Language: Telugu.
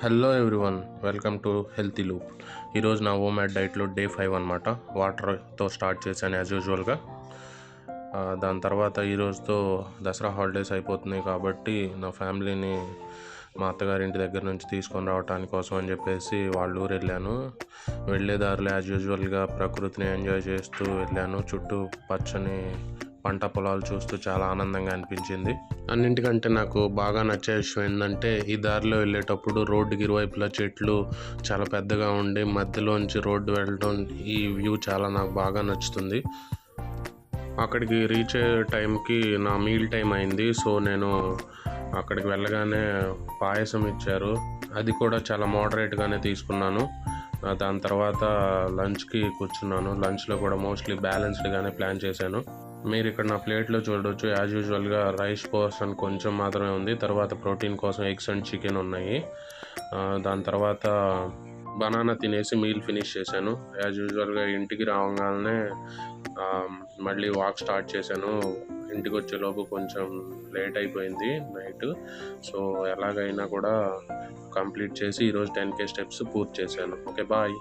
Hello everyone, welcome to healthy loop. ఈరోజు నా హోమ్ డైట్లో డే 5 అనమాట. వాటర్తో స్టార్ట్ చేశాను యాజ్ యూజువల్గా. దాని తర్వాత ఈరోజుతో దసరా హాలిడేస్ అయిపోతున్నాయి కాబట్టి నా ఫ్యామిలీని మా అత్తగారింటి దగ్గర నుంచి తీసుకొని రావడానికి కోసం అని చెప్పేసి వాళ్ళ ఊరు వెళ్ళాను. వెళ్ళే దారిలో యాజ్ యూజువల్గా ప్రకృతిని ఎంజాయ్ చేస్తూ వెళ్ళాను. చుట్టూ పచ్చని పంట పొలాలు చూస్తూ చాలా ఆనందంగా అనిపించింది. అన్నింటికంటే నాకు బాగా నచ్చే విషయం ఏంటంటే, ఈ దారిలో వెళ్ళేటప్పుడు రోడ్డుకి ఇరువైపులా చెట్లు చాలా పెద్దగా ఉండి మధ్యలోంచి రోడ్డు వెళ్ళడం, ఈ వ్యూ చాలా నాకు బాగా నచ్చుతుంది. అక్కడికి రీచ్ అయ్యే టైంకి నా మీల్ టైం అయింది. సో నేను అక్కడికి వెళ్ళగానే పాయసం ఇచ్చారు. అది కూడా చాలా మోడరేట్గానే తీసుకున్నాను. దాని తర్వాత లంచ్కి కూర్చున్నాను. లంచ్లో కూడా మోస్ట్లీ బ్యాలెన్స్డ్గానే ప్లాన్ చేశాను. మీరు ఇక్కడ నా ప్లేట్లో చూడవచ్చు. యాజ్ యూజువల్గా రైస్ పోర్షన్ కొంచెం మాత్రమే ఉంది. తర్వాత ప్రోటీన్ కోసం ఎగ్స్ అండ్ చికెన్ ఉన్నాయి. దాని తర్వాత బనానా తినేసి మీల్ ఫినిష్ చేశాను. యాజ్ యూజువల్గా ఇంటికి రావగానే మళ్ళీ వాక్ స్టార్ట్ చేశాను. ఇంటికి వచ్చేలోపు కొంచెం లేట్ అయిపోయింది నైట్. సో ఎలాగైనా కూడా కంప్లీట్ చేసి ఈరోజు 10K స్టెప్స్ పూర్తి చేశాను. Okay, bye.